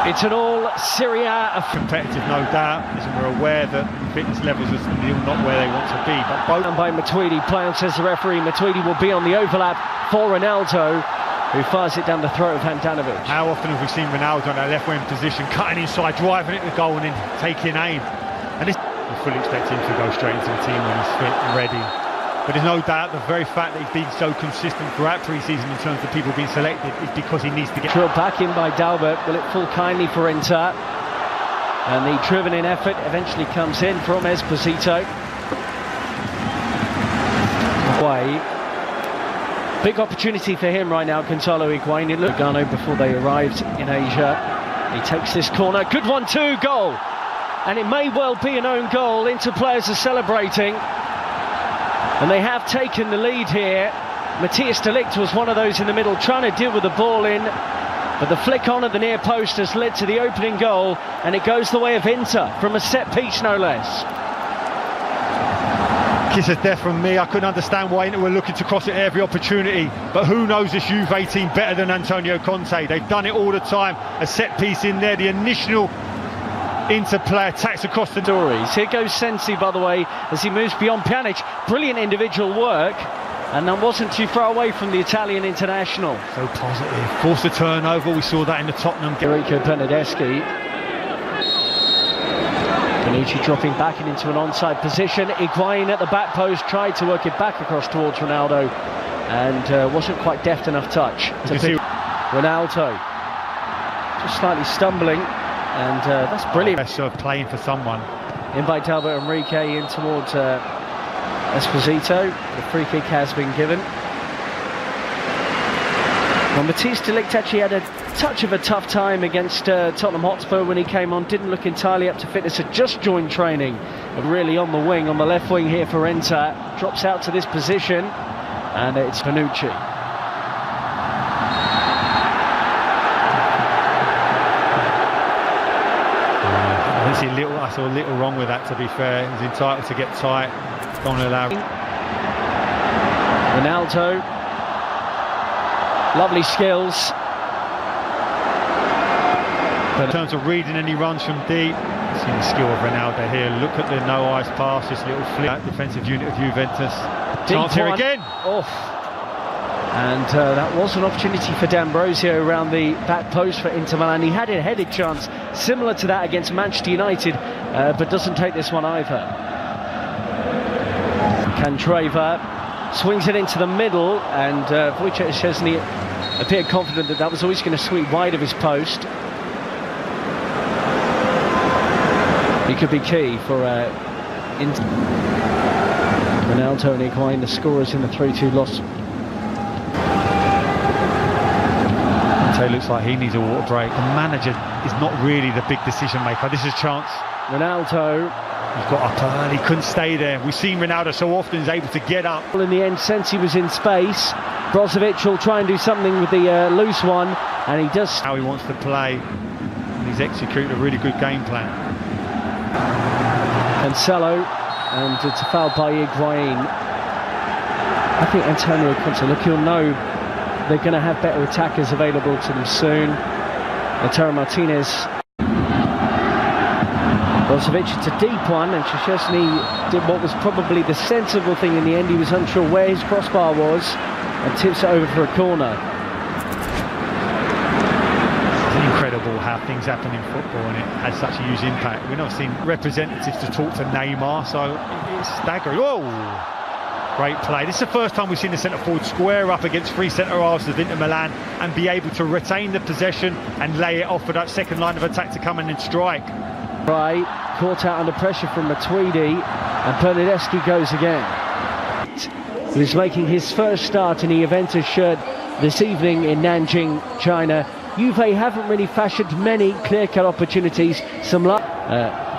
It's an all Serie A competitive, no doubt, as we're aware that fitness levels are still not where they want to be. But both by Matuidi, play on, says the referee. Matuidi will be on the overlap for Ronaldo, who fires it down the throat of Handanovic. How often have we seen Ronaldo in that left wing position, cutting inside, driving it to goal and then taking aim? And this, we fully expect him to go straight into the team when he's fit and ready. But there's no doubt the very fact that he's been so consistent throughout pre-season in terms of people being selected is because he needs to get... Drilled back in by Dalbert. Will it fall kindly for Inter? And the driven-in effort eventually comes in from Esposito. Way. Big opportunity for him right now, Gonzalo Higuain. It looked Lugano before they arrived in Asia. He takes this corner. Good one, too. Goal. And it may well be an own goal. Inter players are celebrating. And they have taken the lead here. Matthias de Ligt was one of those in the middle trying to deal with the ball in, but the flick on at the near post has led to the opening goal, and it goes the way of Inter from a set piece, no less. Kiss of death from me. I couldn't understand why Inter were looking to cross it at every opportunity, but who knows this Juve team better than Antonio Conte? They've done it all the time. A set piece in there, the initial Inter player attacks across the stories. Here goes Sensi, by the way, as he moves beyond Pjanic. Brilliant individual work, and that wasn't too far away from the Italian international. So positive. Forced a turnover. We saw that in the Tottenham game. Enrico Bernardeschi. Bonucci dropping back into an onside position. Higuain at the back post tried to work it back across towards Ronaldo, and wasn't quite deft enough touch to pick Ronaldo. Just slightly stumbling. And that's brilliant. Best serve playing for someone. In by Dalbert Enrique in towards Esposito. The free kick has been given. Well, Matthias de Ligt actually had a touch of a tough time against Tottenham Hotspur when he came on. Didn't look entirely up to fitness. Had just joined training. And really on the wing, on the left wing here for Inter. Drops out to this position. And it's Bonucci. I saw a little wrong with that, to be fair. He's entitled to get tight. Don't allow. Ronaldo. Lovely skills. But in terms of reading any runs from deep, seeing the skill of Ronaldo here. Look at the no eyes pass, this little flip. Defensive unit of Juventus. Chance here again. Off. And that was an opportunity for D'Ambrosio around the back post for Inter Milan. He had a headed chance similar to that against Manchester United, but doesn't take this one either. Candreva swings it into the middle, and Wojciech Szczesny appeared confident that that was always going to sweep wide of his post. He could be key for Inter. Ronaldo and Higuain, the scorers in the 3-2 loss. It looks like he needs a water break. The manager is not really the big decision maker. This is a chance. Ronaldo. He got up early, couldn't stay there. We've seen Ronaldo so often he's able to get up. In the end, Sensi was in space. Brozovic will try and do something with the loose one, and he does. How he wants to play. And he's executed a really good game plan. Cancelo, and it's a foul by Higuain. I think Antonio Conte, look, you'll know they're going to have better attackers available to them soon. Lautaro Martinez. Brozovic, it's a deep one, and Szczesny did what was probably the sensible thing in the end. He was unsure where his crossbar was and tips it over for a corner. It's incredible how things happen in football, and it has such a huge impact. We've not seen representatives to talk to Neymar, so it's staggering. Oh! Great play. This is the first time we've seen the centre-forward square up against three centre-halves of Inter Milan and be able to retain the possession and lay it off for that second line of attack to come in and strike. Right, caught out under pressure from Matuidi, and Bernardeschi goes again. He was making his first start in a Juventus shirt this evening in Nanjing, China. Juve haven't really fashioned many clear-cut opportunities. Some luck.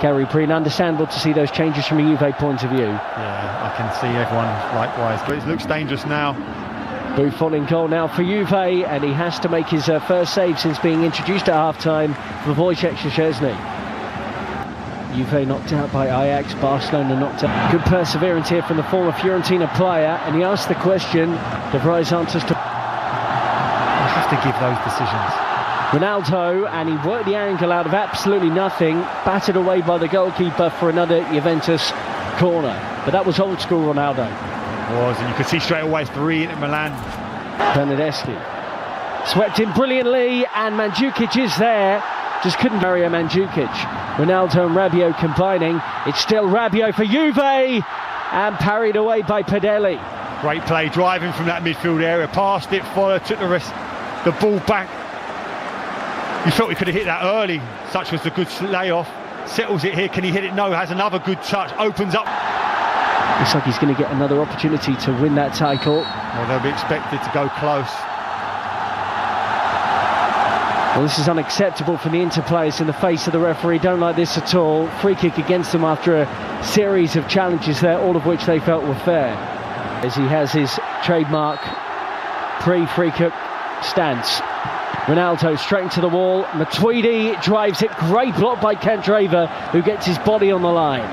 Gary Breen, understandable to see those changes from a Juve point of view. Yeah, I can see everyone likewise, but it looks dangerous now. Buffon in goal now for Juve, and he has to make his first save since being introduced at half-time for Wojciech Szczesny. Juve knocked out by Ajax, Barcelona knocked out. Good perseverance here from the former Fiorentina player, and he asked the question. De Vrij answers to... You have to give those decisions. Ronaldo, and he worked the angle out of absolutely nothing, battered away by the goalkeeper for another Juventus corner. But that was old school Ronaldo. It was, and you could see straight away 3 in Milan. Bernardeschi swept in brilliantly, and Mandzukic is there. Just couldn't Mario Mandzukic. Ronaldo and Rabiot combining. It's still Rabiot for Juve, and parried away by Penales. Great play, driving from that midfield area, passed it, followed, took the ball back. You felt he could have hit that early. Such was the good layoff. Settles it here. Can he hit it? No. Has another good touch. Opens up. Looks like he's going to get another opportunity to win that title. Well, they'll be expected to go close. Well, this is unacceptable for the Inter players in the face of the referee. Don't like this at all. Free kick against them after a series of challenges there, all of which they felt were fair. As he has his trademark pre-free kick stance. Ronaldo straight into the wall. Matuidi drives it. Great block by Candreva, who gets his body on the line.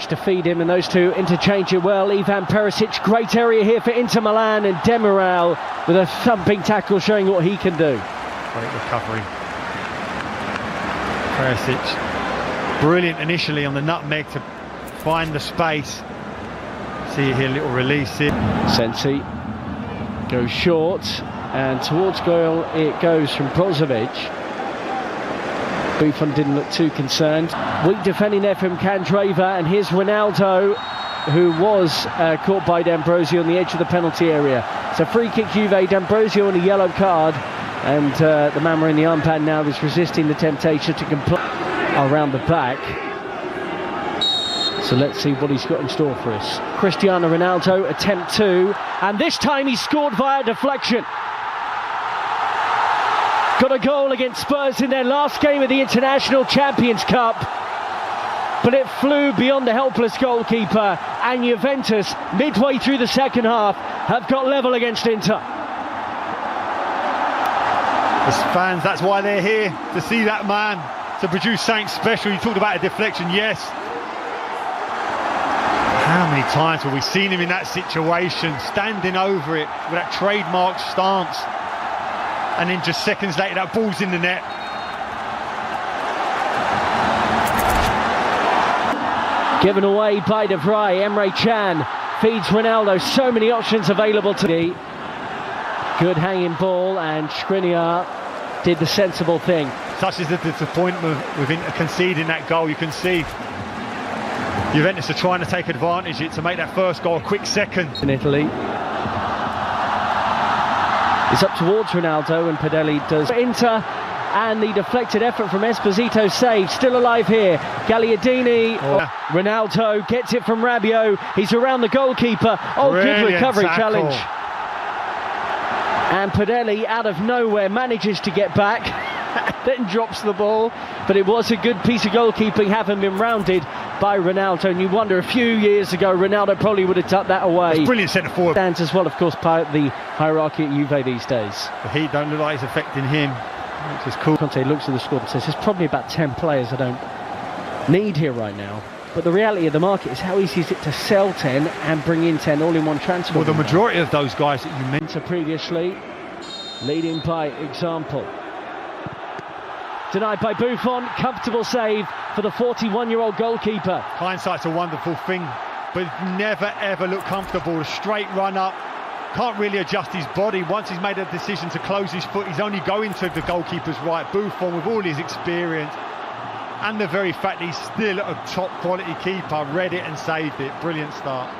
To feed him, and those two interchange it well. Ivan Perisic, great area here for Inter Milan, and Demiral with a thumping tackle showing what he can do. Great recovery. Perisic, brilliant initially on the nutmeg to find the space. See it here, little release it. Sensi goes short, and towards goal it goes from Brozovic. Buffon didn't look too concerned. Weak defending there from Candreva, and here's Ronaldo, who was caught by D'Ambrosio on the edge of the penalty area. It's a free kick Juve, D'Ambrosio on a yellow card, and the man wearing the armband now is resisting the temptation to comply around the back. So let's see what he's got in store for us. Cristiano Ronaldo, attempt 2, and this time he scored via deflection. Got a goal against Spurs in their last game of the International Champions Cup, but it flew beyond the helpless goalkeeper, and Juventus, midway through the second half, have got level against Inter. As fans, that's why they're here, to see that man, to produce something special. You talked about a deflection, yes. How many times have we seen him in that situation, standing over it with that trademark stance? And then just seconds later, that ball's in the net. Given away by De Vrij. Emre Can feeds Ronaldo. So many options available to me. Good hanging ball, and Skriniar did the sensible thing. Such is the disappointment with conceding that goal. You can see Juventus are trying to take advantage of it to make that first goal a quick second. In Italy. It's up towards Ronaldo, and Penales does Inter, and the deflected effort from Esposito saved. Still alive here. Gagliardini. Ronaldo gets it from Rabiot. He's around the goalkeeper. Oh, brilliant good recovery tackle. challenge. And Penales out of nowhere manages to get back, then drops the ball. But it was a good piece of goalkeeping, having been rounded by Ronaldo. And you wonder, a few years ago, Ronaldo probably would have tucked that away. That's brilliant centre forward. Stands as well, of course, part of the hierarchy at Juve these days. The heat don't look like it's affecting him, which is cool. Conte looks at the squad and says, there's probably about 10 players I don't need here right now. But the reality of the market is how easy is it to sell 10 and bring in 10 all in one transfer? Well, the majority of those guys that you mentioned previously, leading by example. Denied by Buffon, comfortable save for the 41-year-old goalkeeper. Hindsight's a wonderful thing, but never ever look comfortable. A straight run up, can't really adjust his body. Once he's made a decision to close his foot, he's only going to the goalkeeper's right. Buffon, with all his experience and the very fact he's still a top quality keeper, read it and saved it. Brilliant start.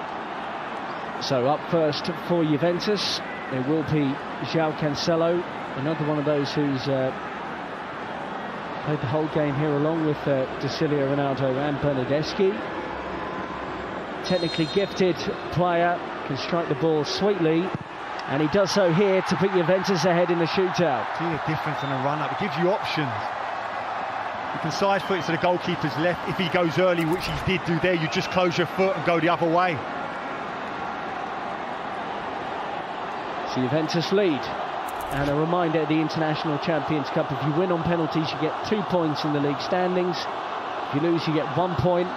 So up first for Juventus, there will be João Cancelo, another one of those who's played the whole game here along with De Silva, Ronaldo and Bernardeschi. Technically gifted player, can strike the ball sweetly, and he does so here to put Juventus ahead in the shootout. See the difference in a run-up, it gives you options. You can side foot it to the goalkeeper's left. If he goes early, which he did do there, you just close your foot and go the other way. So Juventus lead. And a reminder, the International Champions Cup, if you win on penalties, you get 2 points in the league standings. If you lose, you get 1 point.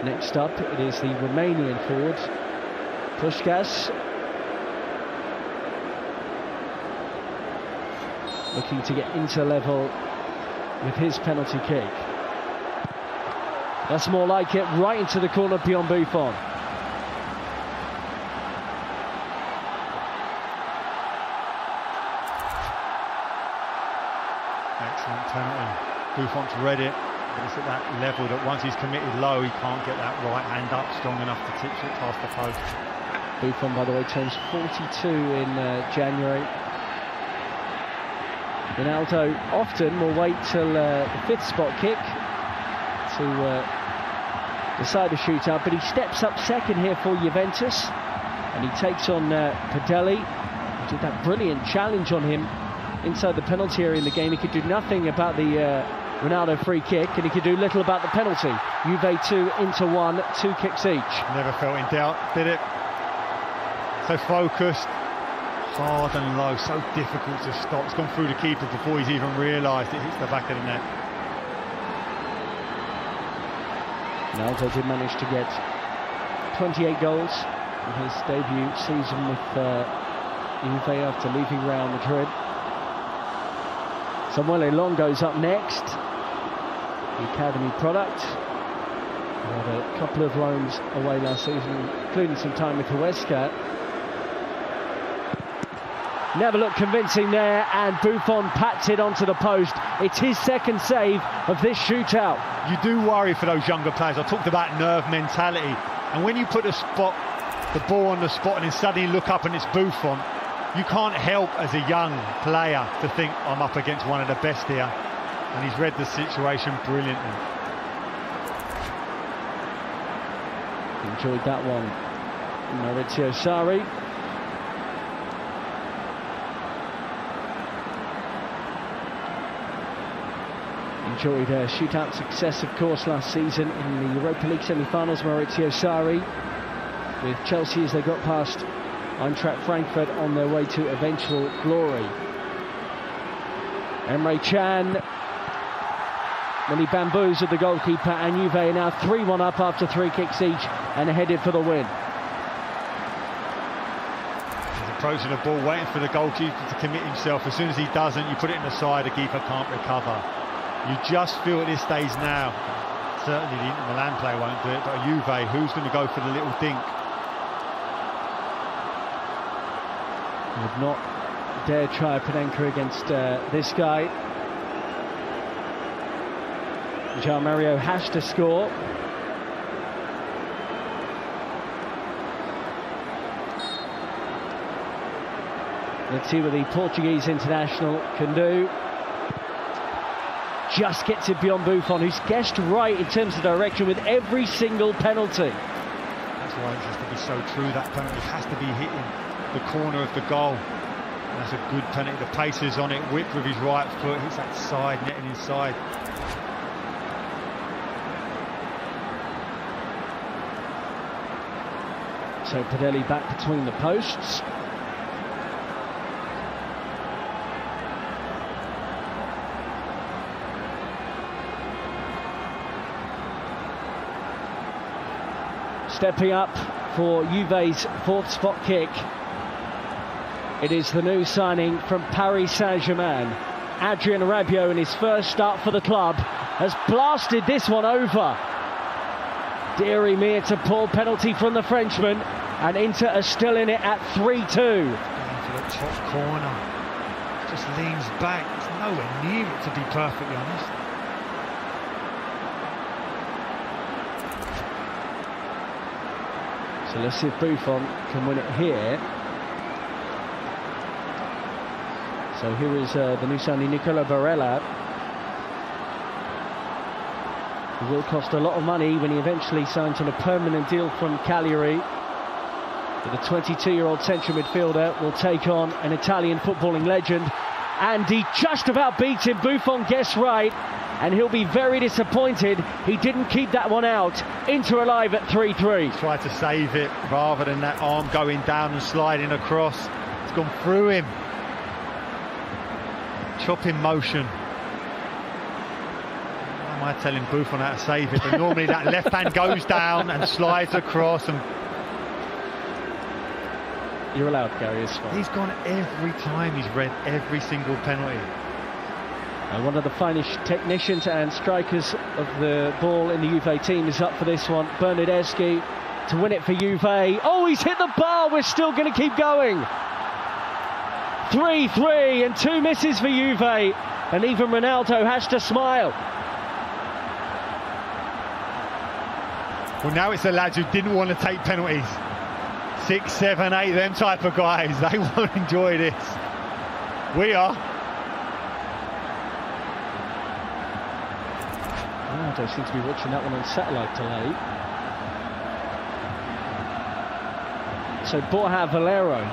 Next up, it is the Romanian forward, Puskás, looking to get into level with his penalty kick. That's more like it, right into the corner beyond Buffon. Excellent penalty. Buffon's read it, but it's at that level that once he's committed low, he can't get that right hand up strong enough to tip it past the post. Buffon, by the way, turns 42 in January. Ronaldo often will wait till the fifth spot kick to decide a shootout, but he steps up second here for Juventus, and he takes on Penales. He did that brilliant challenge on him inside the penalty area in the game. He could do nothing about the Ronaldo free kick, and he could do little about the penalty. Juve 2, Inter 1, 2 kicks each. Never felt in doubt, did it? So focused, hard and low, so difficult to stop. It's gone through the keeper before he's even realised it hits the back of the net. Ronaldo did manage to get 28 goals in his debut season with Juve after leaving Real Madrid. Samuel Longo's up next, the academy product. He had a couple of loans away last season, including some time with Huesca. Never looked convincing there, and Buffon pats it onto the post. It's his second save of this shootout. You do worry for those younger players. I talked about nerve mentality, and when you put the ball on the spot and then suddenly look up and it's Buffon, you can't help as a young player to think, I'm up against one of the best here, and he's read the situation brilliantly. Enjoyed that one, Maurizio Sarri. Enjoyed a shootout success, of course, last season in the Europa League semi-finals. Maurizio Sarri with Chelsea as they got past Eintracht Frankfurt on their way to eventual glory. Emre Can, when he bamboozled the goalkeeper, and Juve are now 3-1 up after 3 kicks each and headed for the win. He's approaching the ball, waiting for the goalkeeper to commit himself. As soon as he doesn't, you put it in the side, the keeper can't recover. You just feel at this stage now, certainly the Inter Milan player won't do it, but a Juve, who's going to go for the little dink? Would not dare try a Penenka against this guy. João Mario has to score. Let's see what the Portuguese international can do. Just gets it beyond Buffon, who's guessed right in terms of direction with every single penalty. That's why it has to be so true. That penalty has to be hitting the corner of the goal. And that's a good penalty. The pace is on it, whipped with his right foot, hits that side, netting inside. So Penales back between the posts. Stepping up for Juve's 4th spot kick. It is the new signing from Paris Saint-Germain. Adrien Rabiot, in his first start for the club, has blasted this one over. Deary me, it's a poor penalty from the Frenchman, and Inter are still in it at 3-2. Going for the top corner. Just leans back. It's nowhere near it, to be perfectly honest. So let's see if Buffon can win it here. So here is the new signing, Nicola Barella. It will cost a lot of money when he eventually signs on a permanent deal from Cagliari. But the 22-year-old central midfielder will take on an Italian footballing legend. And he just about beats him. Buffon guessed right. And he'll be very disappointed he didn't keep that one out. Inter alive at 3-3. Tried to save it rather than that arm going down and sliding across. It's gone through him. Chopping motion. am I telling Buffon how to save it? But normally that left hand goes down and slides across, and you're allowed, Gary. It's fine. He's gone every time. He's read every single penalty. And one of the finest technicians and strikers of the ball in the Juve team is up for this one. Bernardeschi to win it for Juve. Oh, he's hit the bar. We're still going to keep going. 3-3 and 2 misses for Juve. And even Ronaldo has to smile. Well, now it's the lads who didn't want to take penalties. 6, 7, 8, them type of guys. They won't enjoy this. We are. Ronaldo seems to be watching that one on satellite delay. So Borja Valero,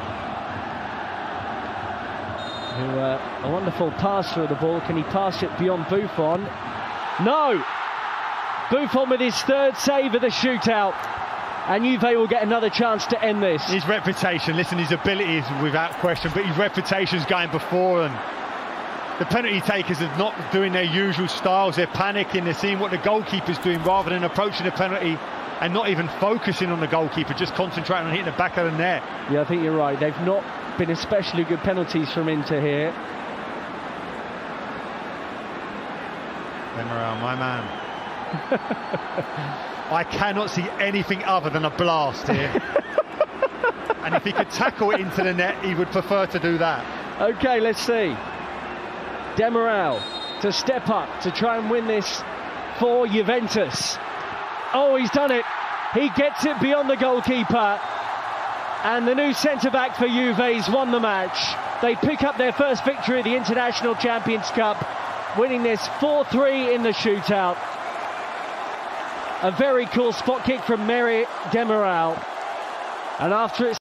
who a wonderful passer of the ball. Can he pass it beyond Buffon? No! Buffon with his 3rd save of the shootout. And Juve will get another chance to end this. His reputation, listen, his ability is without question, but his reputation's going before, and the penalty takers are not doing their usual styles. They're panicking, they're seeing what the goalkeeper's doing rather than approaching the penalty and not even focusing on the goalkeeper, just concentrating on hitting the back of the net. Yeah, I think you're right. They've not been especially good penalties from Inter here. Penales, my man. I cannot see anything other than a blast here. And if he could tackle it into the net, he would prefer to do that. Okay, let's see. Demiral to step up to try and win this for Juventus. Oh, he's done it. He gets it beyond the goalkeeper. And the new centre-back for Juve's won the match. They pick up their first victory at the International Champions Cup, winning this 4-3 in the shootout. A very cool spot kick from Demiral. And after it's